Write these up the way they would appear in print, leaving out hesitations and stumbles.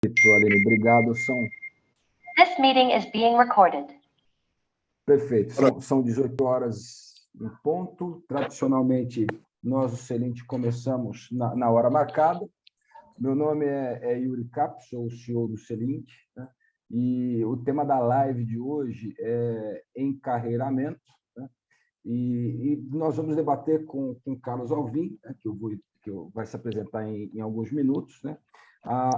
Aline, obrigado. This meeting is being recorded. Perfeito. São 18 horas em ponto. Tradicionalmente, nós, o Celint, começamos na hora marcada. Meu nome é Yuri Cap, sou o CEO do Celint, né? E o tema da live de hoje é encarreiramento, né? E nós vamos debater com Carlos Alvim, né, que vai se apresentar em alguns minutos, né,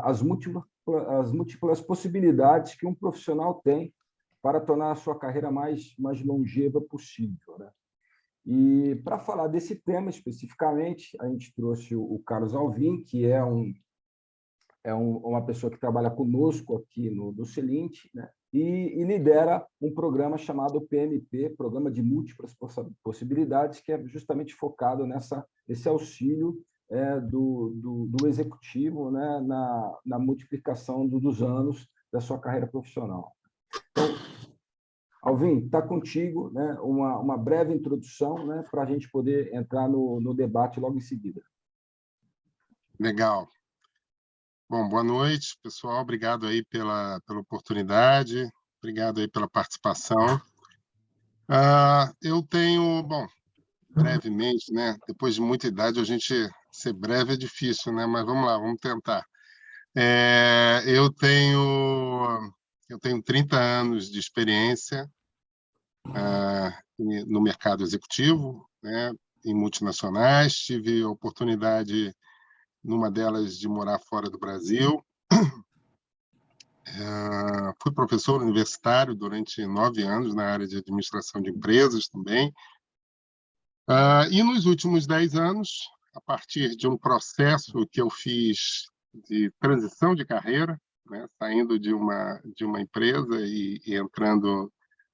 as múltiplas possibilidades que um profissional tem para tornar a sua carreira mais longeva possível, né? E para falar desse tema especificamente, a gente trouxe o Carlos Alvim, que é uma pessoa que trabalha conosco aqui no Celint, né? E lidera um programa chamado PMP, Programa de Múltiplas Possibilidades, que é justamente focado nesse auxílio do executivo, né? na multiplicação dos anos da sua carreira profissional. Então, Alvim, está contigo, né? uma breve introdução, né? para a gente poder entrar no debate logo em seguida. Legal. Bom, boa noite, pessoal. Obrigado aí pela oportunidade, obrigado aí pela participação. Eu tenho, brevemente, né? Depois de muita idade, a gente ser breve é difícil, né? Mas vamos lá, vamos tentar. Eu tenho 30 anos de experiência no mercado executivo, né? Em multinacionais. Tive a oportunidade numa delas de morar fora do Brasil. Fui professor universitário durante 9 anos na área de administração de empresas também. E nos últimos 10 anos, a partir de um processo que eu fiz de transição de carreira, né, saindo de uma empresa e entrando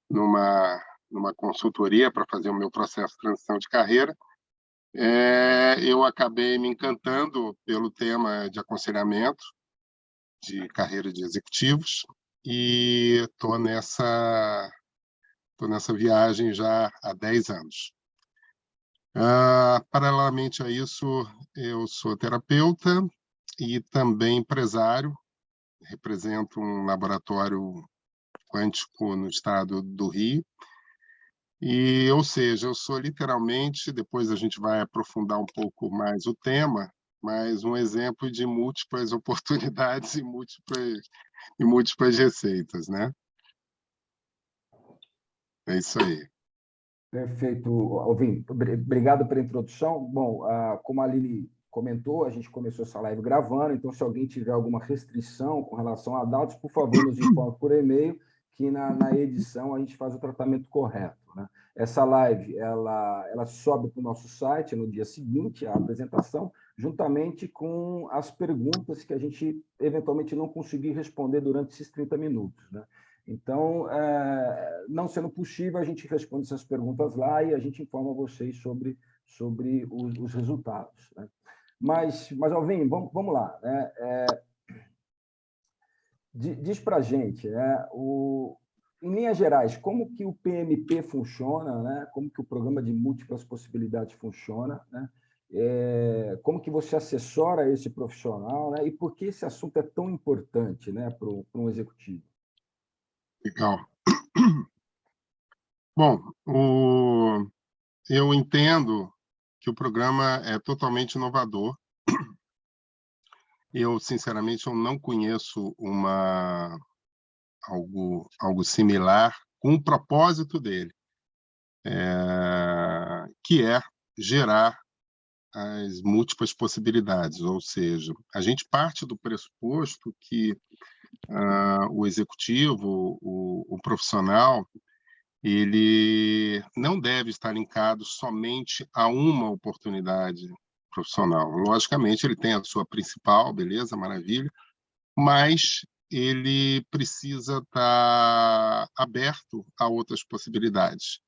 numa consultoria para fazer o meu processo de transição de carreira, eu acabei me encantando pelo tema de aconselhamento de carreira de executivos e estou nessa viagem já há 10 anos. Paralelamente a isso, eu sou terapeuta e também empresário, represento um laboratório quântico no estado do Rio. Ou seja, eu sou literalmente, depois a gente vai aprofundar um pouco mais o tema, mas um exemplo de múltiplas oportunidades e múltiplas receitas, né? É isso aí. Perfeito, Alvim. Obrigado pela introdução. Bom, como a Aline comentou, a gente começou essa live gravando, então se alguém tiver alguma restrição com relação a dados, por favor, nos informe por e-mail, que na edição a gente faz o tratamento correto, né? Essa live, ela sobe para o nosso site no dia seguinte, a apresentação, juntamente com as perguntas que a gente eventualmente não conseguir responder durante esses 30 minutos, né? Então, não sendo possível, a gente responde essas perguntas lá e a gente informa vocês sobre os resultados, né? Mas Alvim, vamos lá, né? Diz para a gente, né, em linhas gerais, como que o PMP funciona, né? Como que o Programa de Múltiplas Possibilidades funciona, né? Como que você assessora esse profissional, né? E por que esse assunto é tão importante, né, para um executivo? Legal. Bom, eu entendo que o programa é totalmente inovador. Eu, sinceramente, eu não conheço algo similar com o propósito dele, que é gerar as múltiplas possibilidades, ou seja, a gente parte do pressuposto que o executivo, o profissional, ele não deve estar linkado somente a uma oportunidade profissional. Logicamente, ele tem a sua principal, beleza, maravilha, mas ele precisa estar aberto a outras possibilidades.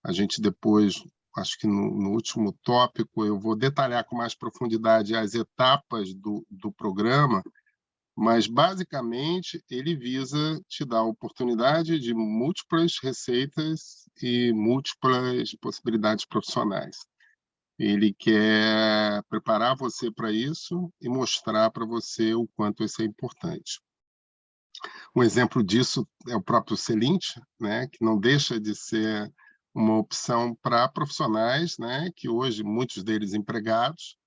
A gente depois, acho que no último tópico, eu vou detalhar com mais profundidade as etapas do programa, mas, basicamente, ele visa te dar a oportunidade de múltiplas receitas e múltiplas possibilidades profissionais. Ele quer preparar você para isso e mostrar para você o quanto isso é importante. Um exemplo disso é o próprio Celint, né, que não deixa de ser uma opção para profissionais, né, que hoje, muitos deles empregados,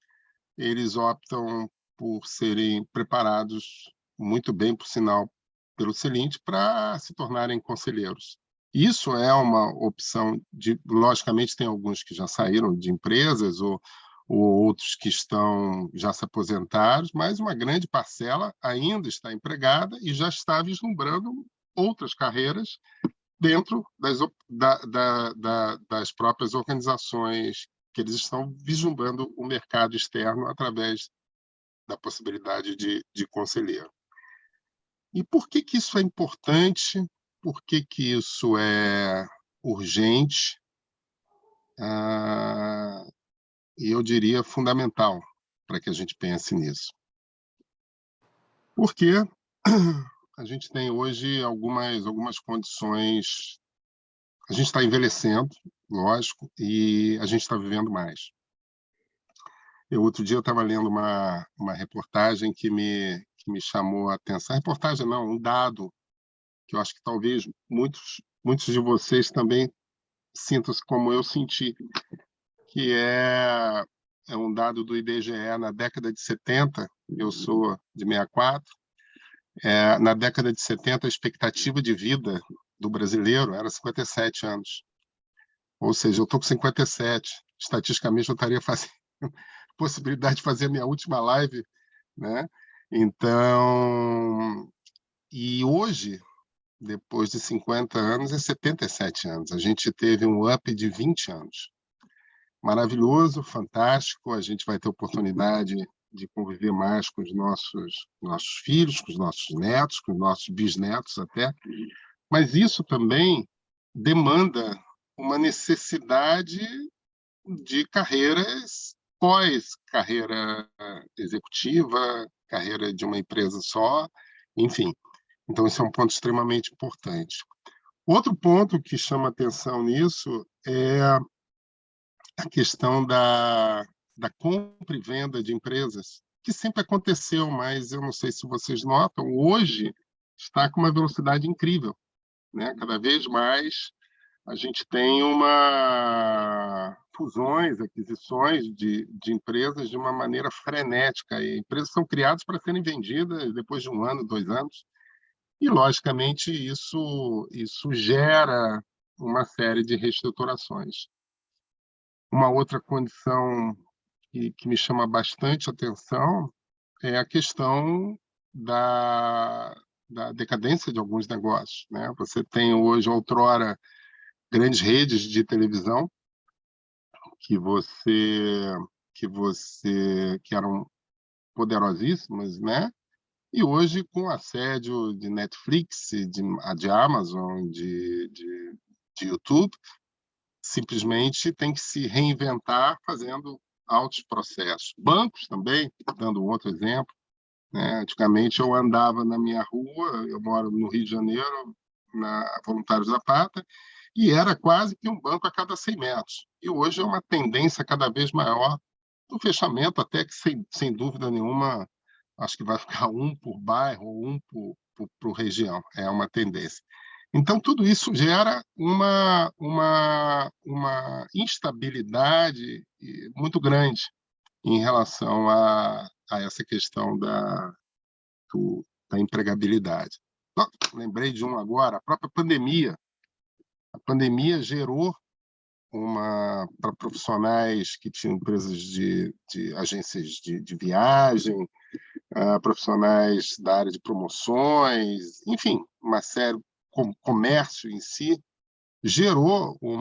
eles optam por serem preparados muito bem, por sinal, pelo Celint, para se tornarem conselheiros. Isso é uma opção, logicamente, tem alguns que já saíram de empresas ou outros que já se aposentaram, mas uma grande parcela ainda está empregada e já está vislumbrando outras carreiras dentro das próprias organizações, que eles estão vislumbrando o mercado externo através da possibilidade de conselheiro. E por que isso é importante? Por que isso é urgente? E eu diria fundamental para que a gente pense nisso. Porque a gente tem hoje algumas condições. A gente está envelhecendo, lógico, e a gente está vivendo mais. Outro dia eu estava lendo uma reportagem que me chamou a atenção. Reportagem não, um dado que eu acho que talvez muitos de vocês também sintam-se como eu senti, que é um dado do IBGE na década de 70, eu sou de 64, na década de 70 a expectativa de vida do brasileiro era 57 anos. Ou seja, eu estou com 57, estatisticamente eu estaria fazendo possibilidade de fazer a minha última live, né? Então, e hoje, depois de 50 anos, é 77 anos. A gente teve um up de 20 anos. Maravilhoso, fantástico, a gente vai ter oportunidade de conviver mais com os nossos filhos, com os nossos netos, com os nossos bisnetos até, mas isso também demanda uma necessidade de carreiras pós-carreira executiva, carreira de uma empresa só, enfim. Então, esse é um ponto extremamente importante. Outro ponto que chama atenção nisso é a questão da compra e venda de empresas, que sempre aconteceu, mas eu não sei se vocês notam, hoje está com uma velocidade incrível, né? Cada vez mais a gente tem fusões, aquisições de empresas de uma maneira frenética. E empresas são criadas para serem vendidas depois de 1 ano, 2 anos. E, logicamente, isso gera uma série de reestruturações. Uma outra condição que me chama bastante atenção é a questão da decadência de alguns negócios, né? Você tem hoje, outrora, grandes redes de televisão que eram poderosíssimas, né? E hoje, com assédio de Netflix, de Amazon, de YouTube, simplesmente tem que se reinventar fazendo altos processos. Bancos também, dando um outro exemplo, né? Antigamente eu andava na minha rua, eu moro no Rio de Janeiro, na Voluntários da Pátria, e era quase que um banco a cada 100 metros. E hoje é uma tendência cada vez maior do fechamento, até que, sem dúvida nenhuma, acho que vai ficar um por bairro ou um por região. É uma tendência. Então, tudo isso gera uma instabilidade muito grande em relação a essa questão da empregabilidade. Lembrei de um agora, a própria pandemia. A pandemia gerou para profissionais que tinham empresas de agências de viagem, profissionais da área de promoções, enfim, uma série, comércio em si, gerou um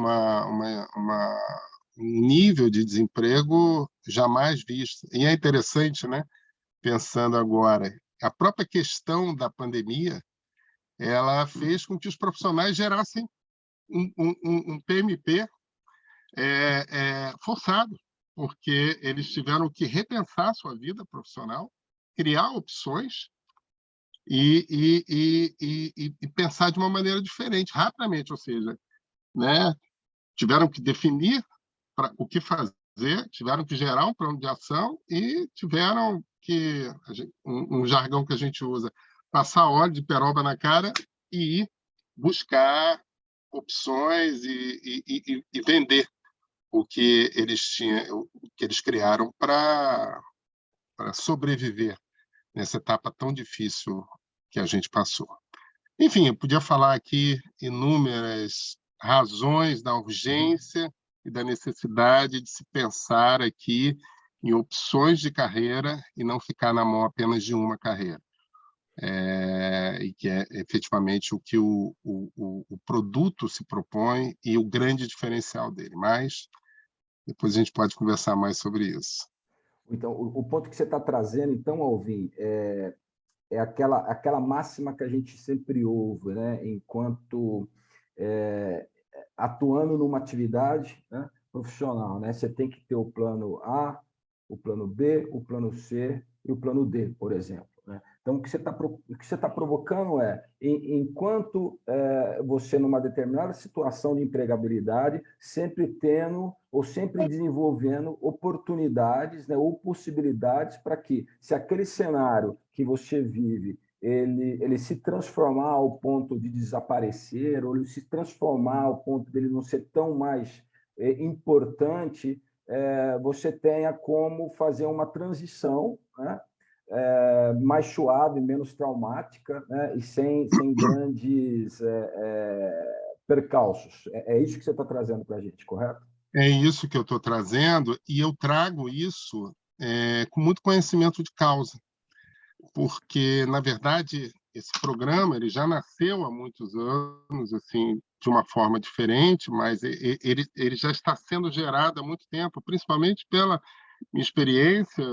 nível de desemprego jamais visto. E é interessante, né? Pensando agora, a própria questão da pandemia, ela fez com que os profissionais gerassem um PMP forçado, porque eles tiveram que repensar sua vida profissional, criar opções e pensar de uma maneira diferente, rapidamente, ou seja, né, tiveram que definir o que fazer tiveram que gerar um plano de ação e tiveram que, um jargão que a gente usa, passar óleo de peroba na cara e buscar opções e vender o que eles tinham, o que eles criaram para sobreviver nessa etapa tão difícil que a gente passou. Enfim, eu podia falar aqui inúmeras razões da urgência e da necessidade de se pensar aqui em opções de carreira e não ficar na mão apenas de uma carreira. E que é efetivamente o que o produto se propõe e o grande diferencial dele. Mas depois a gente pode conversar mais sobre isso. Então, o ponto que você está trazendo, então, Alvin, é aquela máxima que a gente sempre ouve, né? Enquanto atuando numa atividade, né, profissional, né? Você tem que ter o plano A, o plano B, o plano C e o plano D, por exemplo. Né? Então, o que você está provocando enquanto você, numa determinada situação de empregabilidade, sempre tendo ou sempre desenvolvendo oportunidades, né, ou possibilidades para que, se aquele cenário que você vive ele se transformar ao ponto de desaparecer, ou ele se transformar ao ponto de ele não ser tão mais importante, você tenha como fazer uma transição, né? Mais suave, menos traumática, né? E sem grandes percalços. É isso que você está trazendo para a gente, correto? É isso que eu estou trazendo, e eu trago isso com muito conhecimento de causa, porque, na verdade, esse programa ele já nasceu há muitos anos, assim, de uma forma diferente, mas ele já está sendo gerado há muito tempo, principalmente pela minha experiência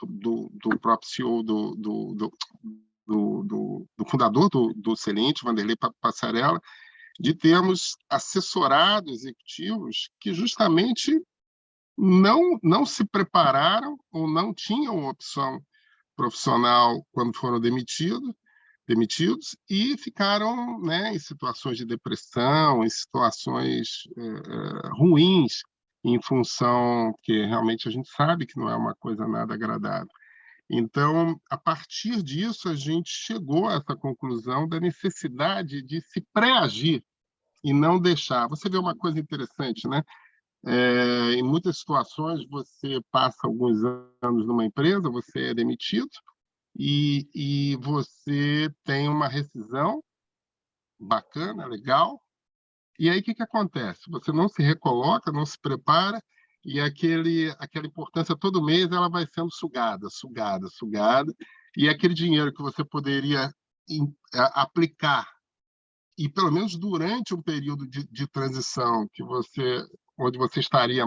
do próprio CEO, do fundador do Celente, Vanderlei Passarella, de termos assessorado executivos que justamente não se prepararam ou não tinham opção profissional quando foram demitidos e ficaram, né, em situações de depressão, em situações ruins, em função que realmente a gente sabe que não é uma coisa nada agradável. Então, a partir disso, a gente chegou a essa conclusão da necessidade de se pré-agir e não deixar. Você vê uma coisa interessante, né? Em muitas situações, você passa alguns anos numa empresa, você é demitido e você tem uma rescisão bacana, legal, e aí o que acontece? Você não se recoloca, não se prepara, e aquela importância todo mês ela vai sendo sugada, e aquele dinheiro que você poderia aplicar, e pelo menos durante um período de transição, onde você estaria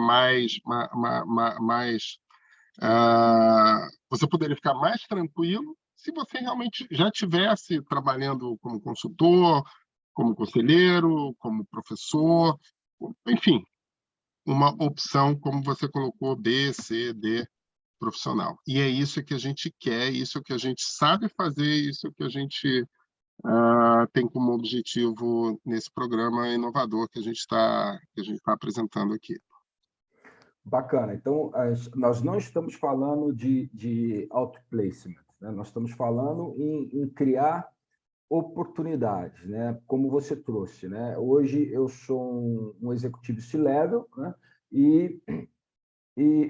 você poderia ficar mais tranquilo se você realmente já estivesse trabalhando como consultor, como conselheiro, como professor, enfim, uma opção, como você colocou, B, C, D, profissional. E é isso que a gente quer, isso que a gente sabe fazer, isso que a gente tem como objetivo nesse programa inovador que a gente está apresentando aqui. Bacana. Então, nós não estamos falando de outplacement, né? Nós estamos falando em criar oportunidades, né? Como você trouxe, né? Hoje eu sou um executivo C-level, né? E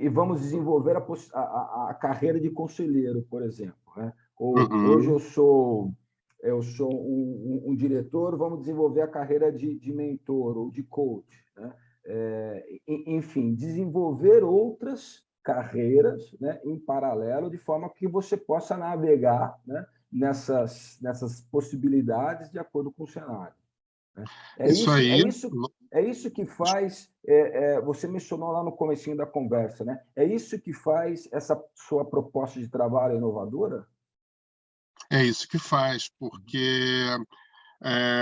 vamos desenvolver a carreira de conselheiro, por exemplo, né? Hoje eu sou um diretor, vamos desenvolver a carreira de mentor ou de coach, né? Enfim, desenvolver outras carreiras, né, em paralelo, de forma que você possa navegar, né, nessas possibilidades de acordo com o cenário. Né? É isso que faz, você mencionou lá no comecinho da conversa, né? É isso que faz essa sua proposta de trabalho inovadora? É isso que faz, porque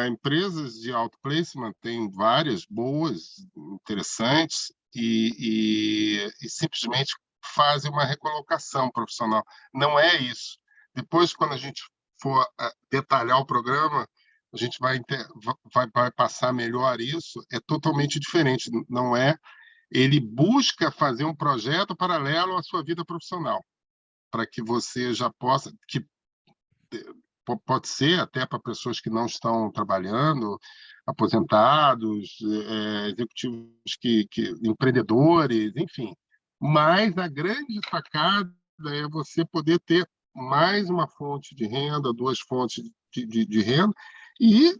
empresas de outplacement têm várias boas, interessantes, e simplesmente fazem uma recolocação profissional. Não é isso. Depois, quando a gente for detalhar o programa, a gente vai passar melhor isso. É totalmente diferente. Não é ele busca fazer um projeto paralelo à sua vida profissional, para que você já possa, que pode ser até para pessoas que não estão trabalhando, aposentados, executivos empreendedores, enfim. Mas a grande sacada é você poder ter mais uma fonte de renda, duas fontes de renda, e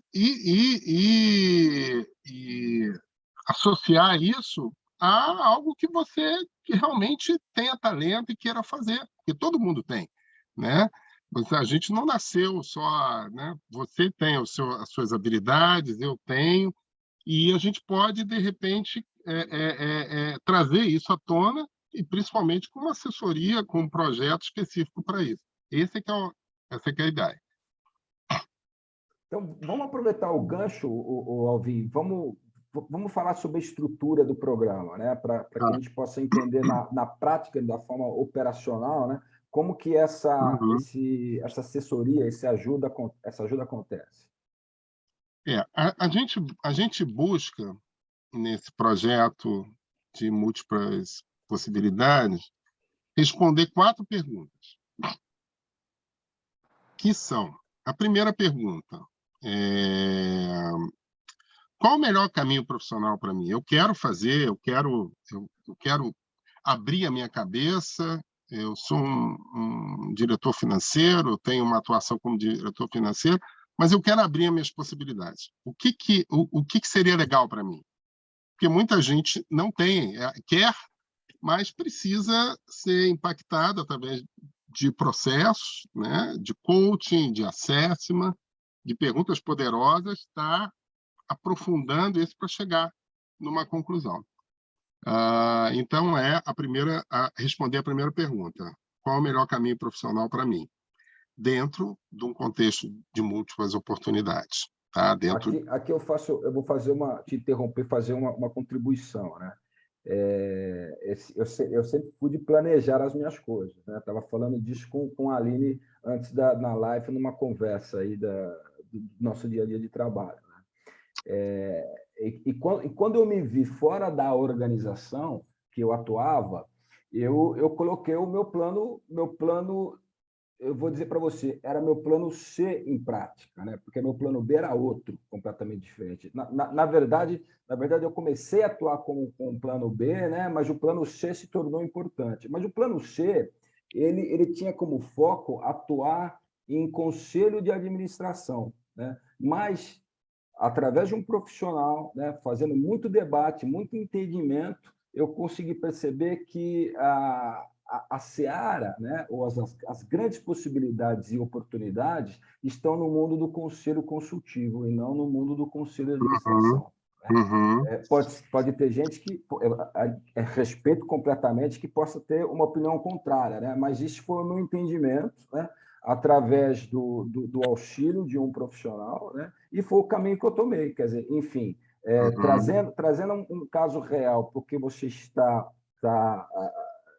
associar isso a algo que você realmente tenha talento e queira fazer, porque todo mundo tem, né? A gente não nasceu só, né? Você tem as suas habilidades, eu tenho, e a gente pode, de repente, trazer isso à tona, e principalmente com uma assessoria, com um projeto específico para isso. Essa é que é a ideia. Então, vamos aproveitar o gancho, Alvin, vamos falar sobre a estrutura do programa, né? Para que a gente possa entender na prática, da forma operacional, né? Como que essa assessoria, essa ajuda acontece. A gente busca, nesse projeto de múltiplas possibilidades, responder 4 perguntas, que são: a primeira pergunta qual o melhor caminho profissional para mim? Eu quero abrir a minha cabeça, eu sou um diretor financeiro, tenho uma atuação como diretor financeiro, mas eu quero abrir as minhas possibilidades. O que seria legal para mim? Porque muita gente não tem, quer, mas precisa ser impactado através de processos, né, de coaching, de assessment, de perguntas poderosas, está aprofundando isso para chegar numa conclusão. Então, responder a primeira pergunta: qual o melhor caminho profissional para mim? Dentro de um contexto de múltiplas oportunidades. Tá? Aqui eu vou te interromper, fazer uma contribuição, né? Eu sempre pude planejar as minhas coisas, né? Estava falando disso com a Aline antes na live, numa conversa aí do nosso dia a dia de trabalho, né? Quando eu me vi fora da organização que eu atuava, eu coloquei o meu plano, eu vou dizer para você, era meu plano C em prática, né? Porque meu plano B era outro, completamente diferente. Na verdade, eu comecei a atuar com um plano B, né? Mas o plano C se tornou importante. Mas o plano C, ele tinha como foco atuar em conselho de administração, né? Mas, através de um profissional, né? Fazendo muito debate, muito entendimento, eu consegui perceber que a seara, né, ou as grandes possibilidades e oportunidades estão no mundo do conselho consultivo e não no mundo do conselho de administração. Pode ter gente que respeito completamente que possa ter uma opinião contrária, né? Mas isso foi o meu entendimento, né? Através do auxílio de um profissional, né? E foi o caminho que eu tomei. Quer dizer, enfim, trazendo um caso real, porque você está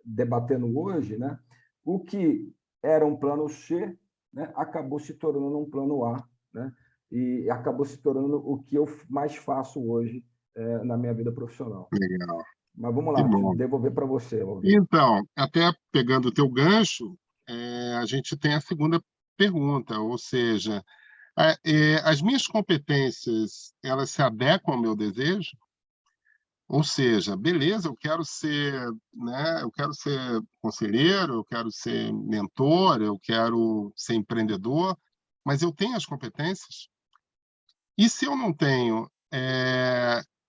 debatendo hoje, né? O que era um plano C, né? Acabou se tornando um plano A, né? E acabou se tornando o que eu mais faço hoje na minha vida profissional. Legal. Mas vamos lá, devolver para você, Alvin. Então, até pegando o teu gancho, a gente tem a segunda pergunta, ou seja, as minhas competências, elas se adequam ao meu desejo? Ou seja, beleza, eu quero ser, né, eu quero ser conselheiro, eu quero ser mentor, eu quero ser empreendedor, mas eu tenho as competências? E se eu não tenho,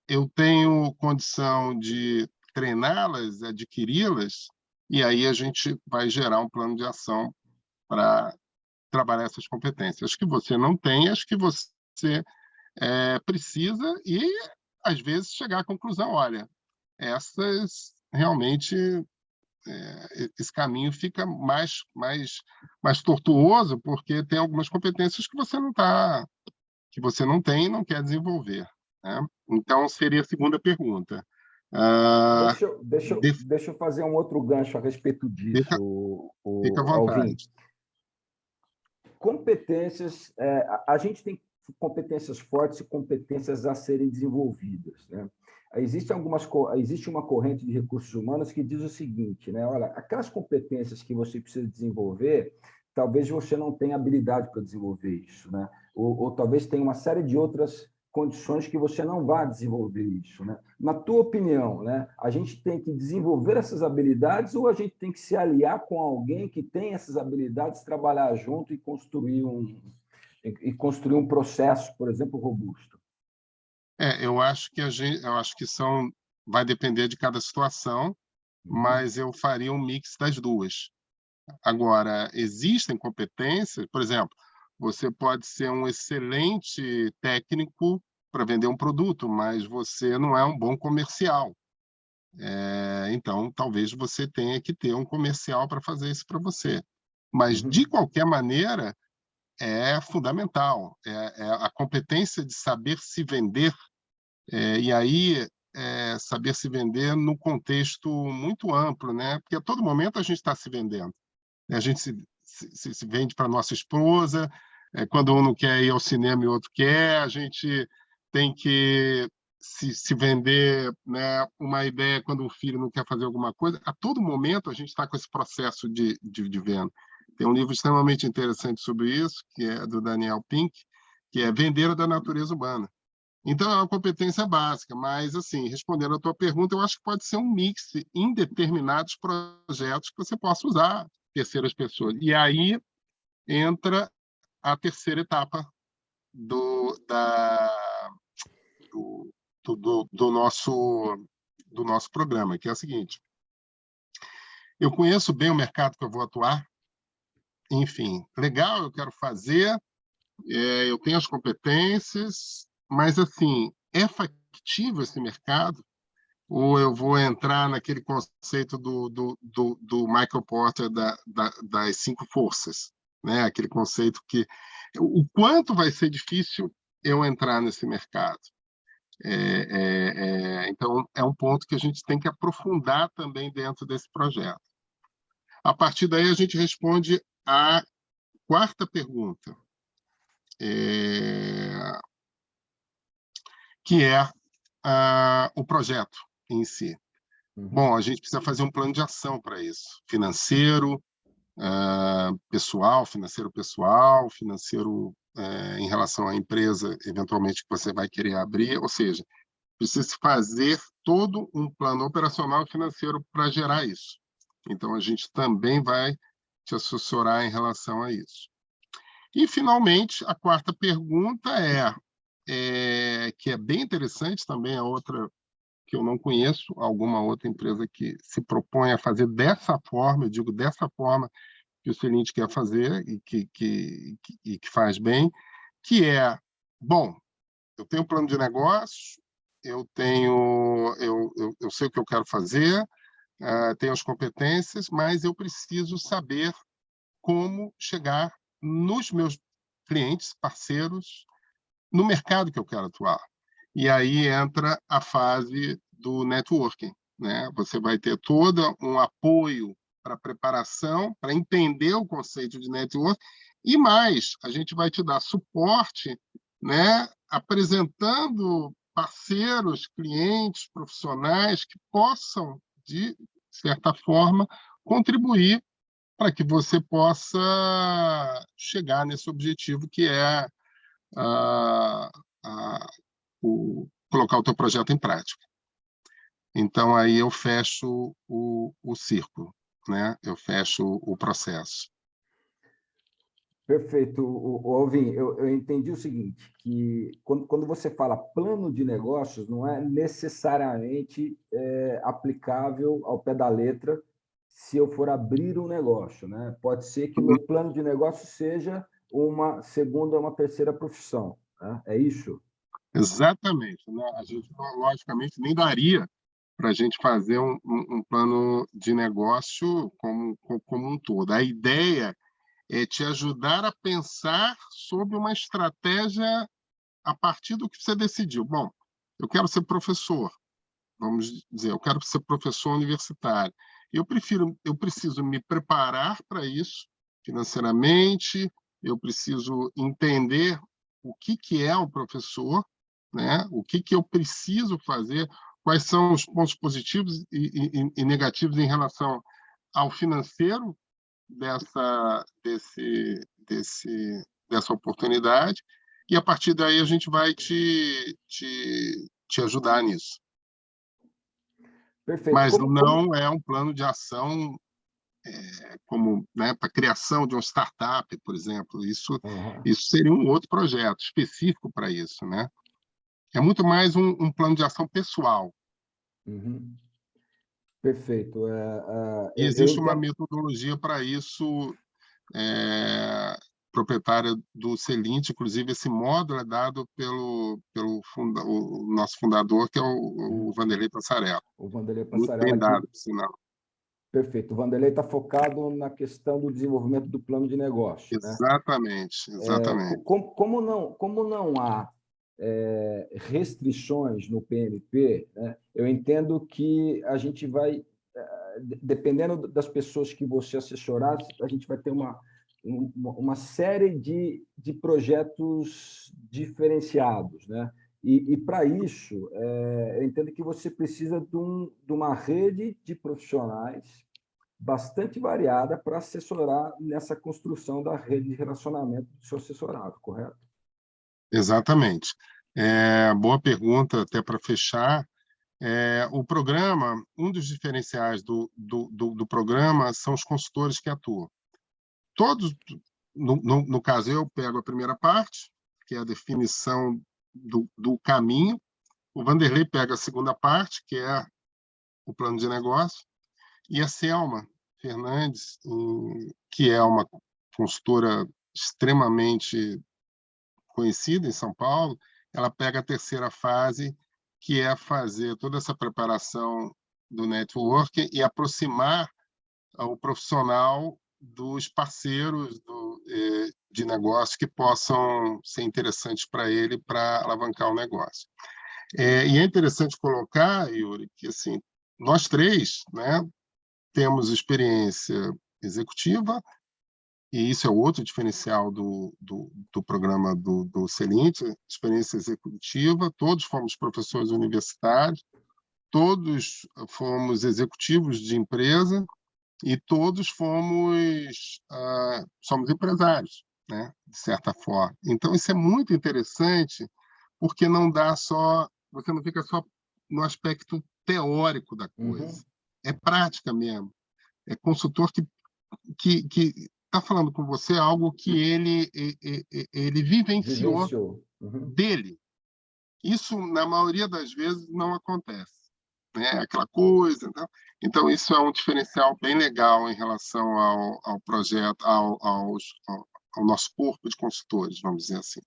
eu tenho condição de treiná-las, adquiri-las, e aí a gente vai gerar um plano de ação para trabalhar essas competências. As que você não tem, as que você precisa, e às vezes chegar à conclusão: olha, essas realmente esse caminho fica mais tortuoso porque tem algumas competências que você não tem e não quer desenvolver, né? Então seria a segunda pergunta. Deixa eu fazer um outro gancho a respeito disso, Fica à vontade. Alvin. Competências, a gente tem competências fortes e competências a serem desenvolvidas, né? Existe uma corrente de recursos humanos que diz o seguinte, né? Olha, aquelas competências que você precisa desenvolver, talvez você não tenha habilidade para desenvolver isso, né? Ou talvez tenha uma série de outras condições que você não vá desenvolver isso, né? Na tua opinião, né? A gente tem que desenvolver essas habilidades ou a gente tem que se aliar com alguém que tem essas habilidades, trabalhar junto e construir um processo, por exemplo, robusto? Eu acho que vai depender de cada situação, mas eu faria um mix das duas. Agora, existem competências, por exemplo, você pode ser um excelente técnico para vender um produto, mas você não é um bom comercial. Então, talvez você tenha que ter um comercial para fazer isso para você. Mas, de qualquer maneira, é fundamental. É a competência de saber se vender, e aí saber se vender no contexto muito amplo, né? Porque a todo momento a gente está se vendendo. A gente se vende para nossa esposa, quando um não quer ir ao cinema e o outro quer, a gente tem que se vender, né, uma ideia quando um filho não quer fazer alguma coisa. A todo momento a gente está com esse processo de venda. Tem um livro extremamente interessante sobre isso, que é do Daniel Pink, que é Vender da Natureza Humana. Então, é uma competência básica, mas, assim, respondendo a tua pergunta, eu acho que pode ser um mix em determinados projetos que você possa usar terceiras pessoas. E aí entra a terceira etapa do nosso programa, que é a seguinte: eu conheço bem o mercado que eu vou atuar, enfim, legal, eu quero fazer, eu tenho as competências, mas, assim, é factível esse mercado? Ou eu vou entrar naquele conceito do Michael Porter das 5 forças, né? Aquele conceito que o quanto vai ser difícil eu entrar nesse mercado. Então, é um ponto que a gente tem que aprofundar também dentro desse projeto. A partir daí, a gente responde a quarta pergunta, que é o projeto em si. Bom, a gente precisa fazer um plano de ação para isso, financeiro pessoal, financeiro em relação à empresa, eventualmente, que você vai querer abrir, ou seja, precisa se fazer todo um plano operacional e financeiro para gerar isso. Então, a gente também vai te assessorar em relação a isso. E, finalmente, a quarta pergunta que é bem interessante também, a outra que eu não conheço alguma outra empresa que se propõe a fazer dessa forma, eu digo dessa forma que o Celente quer fazer e que faz bem, que é, bom, eu tenho um plano de negócio, eu sei o que eu quero fazer, tenho as competências, mas eu preciso saber como chegar nos meus clientes, parceiros, no mercado que eu quero atuar. E aí entra a fase do networking, né? Você vai ter todo um apoio para preparação, para entender o conceito de network, e mais, a gente vai te dar suporte, né? Apresentando parceiros, clientes, profissionais que possam, de certa forma, contribuir para que você possa chegar nesse objetivo que é colocar o teu projeto em prática. Então, aí eu fecho o círculo, né? Eu fecho o processo. Perfeito, Alvin. Eu entendi o seguinte, que quando você fala plano de negócios, não é necessariamente aplicável ao pé da letra se eu for abrir um negócio, né? Pode ser que o meu plano de negócio seja uma segunda ou uma terceira profissão, né? É isso? Exatamente, né? A gente, logicamente, nem daria para a gente fazer um plano de negócio como um todo. A ideia é te ajudar a pensar sobre uma estratégia a partir do que você decidiu. Bom, eu quero ser professor, vamos dizer, eu quero ser professor universitário. Eu preciso me preparar para isso financeiramente, eu preciso entender o que é o professor, né? O que eu preciso fazer, quais são os pontos positivos e negativos em relação ao financeiro dessa oportunidade, e a partir daí a gente vai te ajudar nisso. Perfeito. Mas não é um plano de ação como, né, para a criação de uma startup, por exemplo. Isso seria um outro projeto específico para isso, né? É muito mais um plano de ação pessoal. Uhum. Perfeito. E existe uma metodologia para isso, proprietária do Celint. Inclusive, esse módulo é dado pelo o nosso fundador, que é o Vanderlei Passarella. O Vanderlei Muito Passarella bem dado, por sinal. Perfeito. O Vanderlei está focado na questão do desenvolvimento do plano de negócio. Exatamente, né? exatamente. Como não há restrições no PMP, né, eu entendo que a gente vai, dependendo das pessoas que você assessorar, a gente vai ter uma série de projetos diferenciados, né? E para isso, eu entendo que você precisa de uma rede de profissionais bastante variada para assessorar nessa construção da rede de relacionamento do seu assessorado, correto? Exatamente. Boa pergunta, até para fechar. O programa, um dos diferenciais do programa são os consultores que atuam. Todos, no caso, eu pego a primeira parte, que é a definição do caminho. O Vanderlei pega a segunda parte, que é o plano de negócio. E a Selma Fernandes, que é uma consultora extremamente conhecida em São Paulo, ela pega a terceira fase, que é fazer toda essa preparação do network e aproximar o profissional dos parceiros de negócio que possam ser interessantes para ele para alavancar o negócio. E é interessante colocar, Yuri, que assim, nós três, né, temos experiência executiva, e isso é outro diferencial do programa do Celint, experiência executiva. Todos fomos professores universitários, todos fomos executivos de empresa e todos somos empresários, né, de certa forma. Então, isso é muito interessante, porque você não fica só no aspecto teórico da coisa. É prática mesmo. É consultor que está falando com você algo que ele vivenciou. Dele. Isso, na maioria das vezes, não acontece. Né? Aquela coisa. Né? Então, isso é um diferencial bem legal em relação ao projeto, ao nosso corpo de consultores, vamos dizer assim.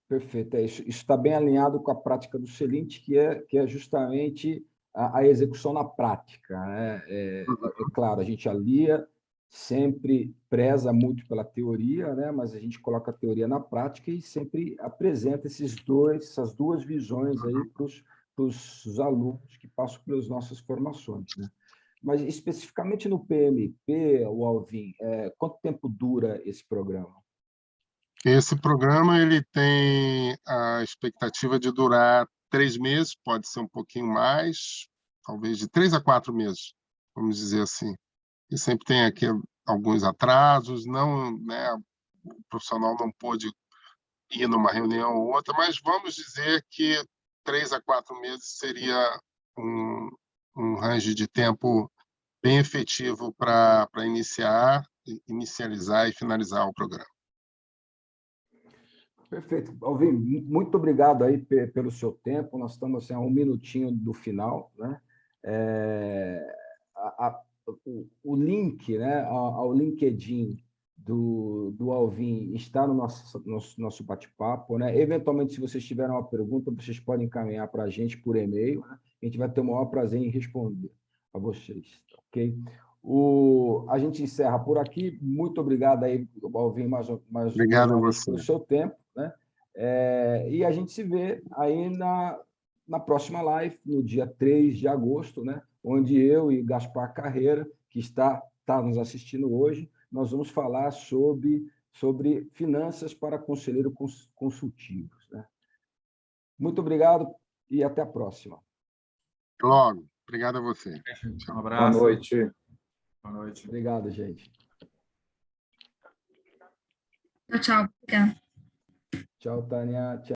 Perfeito. Isso está bem alinhado com a prática do Celint, que é justamente a execução na prática. Né? Claro, a gente alia, sempre preza muito pela teoria, né? Mas a gente coloca a teoria na prática e sempre apresenta essas duas visões aí para os alunos que passam pelas nossas formações. Né? Mas, especificamente no PMP, o Alvin, quanto tempo dura esse programa? Esse programa ele tem a expectativa de durar 3 meses, pode ser um pouquinho mais, talvez de 3 a 4 meses, vamos dizer assim. E sempre tem aqui alguns atrasos, não, né, o profissional não pôde ir numa reunião ou outra, mas vamos dizer que 3 a 4 meses seria um range de tempo bem efetivo para inicializar e finalizar o programa. Perfeito. Alvin, muito obrigado aí pelo seu tempo. Nós estamos assim, a um minutinho do final. Né? O link, né, ao LinkedIn do Alvin está no nosso bate-papo. Né? Eventualmente, se vocês tiverem uma pergunta, vocês podem encaminhar para a gente por e-mail. Né? A gente vai ter o maior prazer em responder a vocês. Ok? A gente encerra por aqui. Muito obrigado aí, Alvin, mais Obrigado uma a vez você. pelo seu tempo. Né? E a gente se vê aí na próxima live, no dia 3 de agosto, né? Onde eu e Gaspar Carreira, que está nos assistindo hoje, nós vamos falar sobre sobre finanças para conselheiro consultivos, né? Muito obrigado e até a próxima. Logo. Obrigado a você. Um abraço. Boa noite. Boa noite. Obrigado, gente. Tchau, tchau. Obrigada. Tchau, Tânia. Tchau.